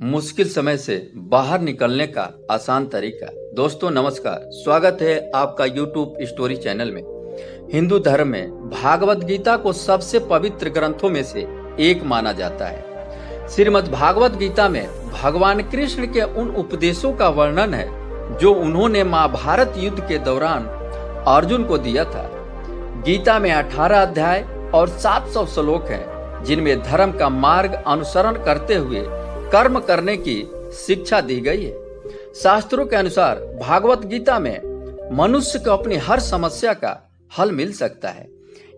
मुश्किल समय से बाहर निकलने का आसान तरीका। दोस्तों नमस्कार, स्वागत है आपका YouTube स्टोरी चैनल में। हिंदू धर्म में भागवत गीता को सबसे पवित्र ग्रंथों में से एक माना जाता है। श्रीमद् भागवत गीता में भगवान कृष्ण के उन उपदेशों का वर्णन है जो उन्होंने महाभारत युद्ध के दौरान अर्जुन को दिया था। गीता में 18 अध्याय और 700 श्लोक हैं, जिनमें धर्म का मार्ग अनुसरण करते हुए कर्म करने की शिक्षा दी गई है। शास्त्रों के अनुसार भागवत गीता में मनुष्य को अपनी हर समस्या का हल मिल सकता है।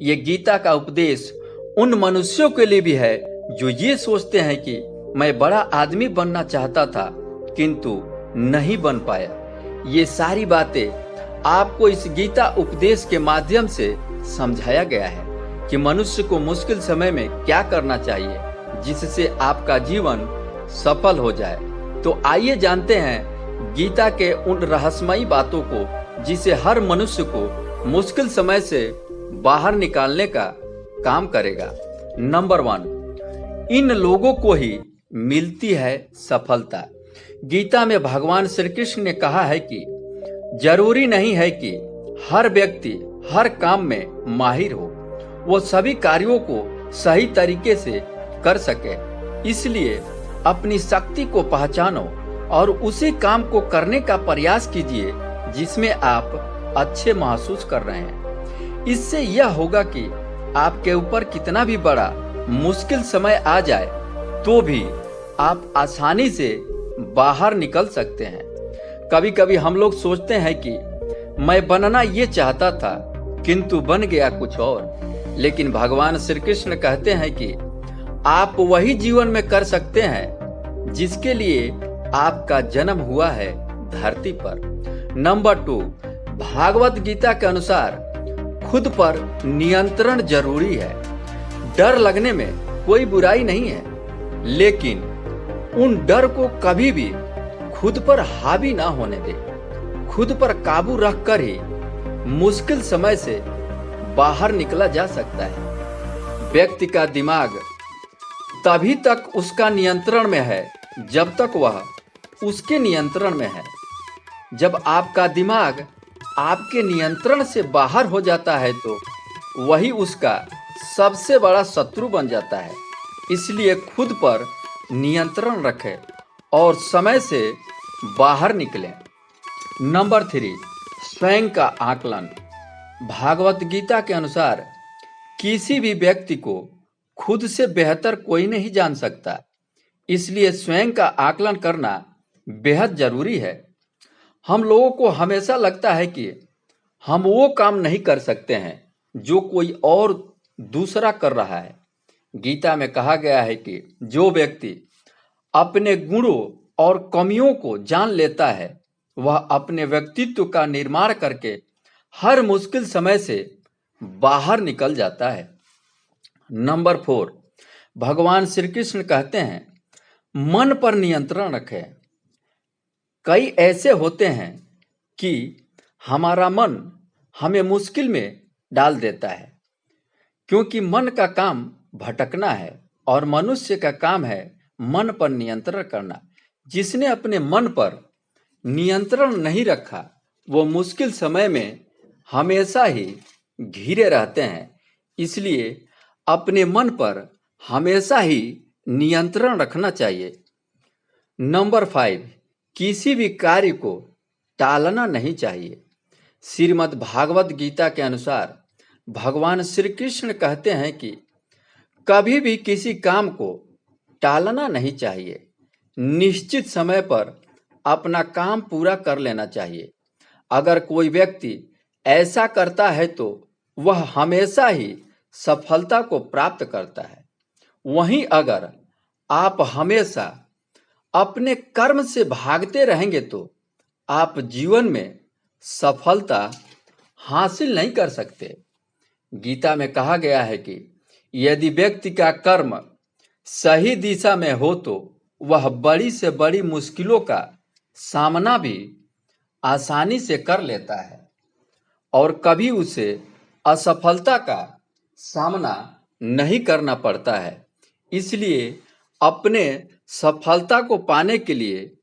ये गीता का उपदेश उन मनुष्यों के लिए भी है जो ये सोचते हैं कि मैं बड़ा आदमी बनना चाहता था किंतु नहीं बन पाया। ये सारी बातें आपको इस गीता उपदेश के माध्यम से समझाया गया है कि मनुष्य को मुश्किल समय में क्या करना चाहिए जिससे आपका जीवन सफल हो जाए। तो आइए जानते हैं गीता के उन रहस्यमयी बातों को जिसे हर मनुष्य को मुश्किल समय से बाहर निकालने का काम करेगा। नंबर 1, इन लोगों को ही मिलती है सफलता। गीता में भगवान श्री कृष्ण ने कहा है कि जरूरी नहीं है कि हर व्यक्ति हर काम में माहिर हो, वो सभी कार्यों को सही तरीके से कर सके। इसलिए अपनी शक्ति को पहचानो और उसी काम को करने का प्रयास कीजिए जिसमें आप अच्छे महसूस कर रहे हैं। इससे यह होगा कि आपके ऊपर कितना भी बड़ा मुश्किल समय आ जाए तो भी आप आसानी से बाहर निकल सकते हैं। कभी कभी हम लोग सोचते हैं कि मैं बनना ये चाहता था किंतु बन गया कुछ और, लेकिन भगवान श्री कृष्ण कहते हैं कि आप वही जीवन में कर सकते हैं जिसके लिए आपका जन्म हुआ है धरती पर। नंबर 2, भागवत गीता के अनुसार खुद पर नियंत्रण जरूरी है। डर लगने में कोई बुराई नहीं है, लेकिन उन डर को कभी भी खुद पर हावी ना होने दे। खुद पर काबू रखकर ही मुश्किल समय से बाहर निकला जा सकता है। व्यक्ति का दिमाग तभी तक उसका नियंत्रण में है जब तक वह उसके नियंत्रण में है। जब आपका दिमाग आपके नियंत्रण से बाहर हो जाता है तो वही उसका सबसे बड़ा शत्रु बन जाता है। इसलिए खुद पर नियंत्रण रखें और समय से बाहर निकलें। नंबर 3, स्वयं का आकलन। भागवत गीता के अनुसार किसी भी व्यक्ति को खुद से बेहतर कोई नहीं जान सकता, इसलिए स्वयं का आकलन करना बेहद जरूरी है। हम लोगों को हमेशा लगता है कि हम वो काम नहीं कर सकते हैं जो कोई और दूसरा कर रहा है। गीता में कहा गया है कि जो व्यक्ति अपने गुणों और कमियों को जान लेता है वह अपने व्यक्तित्व का निर्माण करके हर मुश्किल समय से बाहर निकल जाता है। नंबर 4, भगवान श्री कृष्ण कहते हैं मन पर नियंत्रण रखें। कई ऐसे होते हैं कि हमारा मन हमें मुश्किल में डाल देता है, क्योंकि मन का काम भटकना है और मनुष्य का काम है मन पर नियंत्रण करना। जिसने अपने मन पर नियंत्रण नहीं रखा वो मुश्किल समय में हमेशा ही घिरे रहते हैं। इसलिए अपने मन पर हमेशा ही नियंत्रण रखना चाहिए। नंबर 5, किसी भी कार्य को टालना नहीं चाहिए। श्रीमद् भागवत गीता के अनुसार भगवान श्री कृष्ण कहते हैं कि कभी भी किसी काम को टालना नहीं चाहिए। निश्चित समय पर अपना काम पूरा कर लेना चाहिए। अगर कोई व्यक्ति ऐसा करता है तो वह हमेशा ही सफलता को प्राप्त करता है। वहीं अगर आप हमेशा अपने कर्म से भागते रहेंगे तो आप जीवन में सफलता हासिल नहीं कर सकते। गीता में कहा गया है कि यदि व्यक्ति का कर्म सही दिशा में हो तो वह बड़ी से बड़ी मुश्किलों का सामना भी आसानी से कर लेता है और कभी उसे असफलता का सामना नहीं करना पड़ता है। इसलिए अपने सफलता को पाने के लिए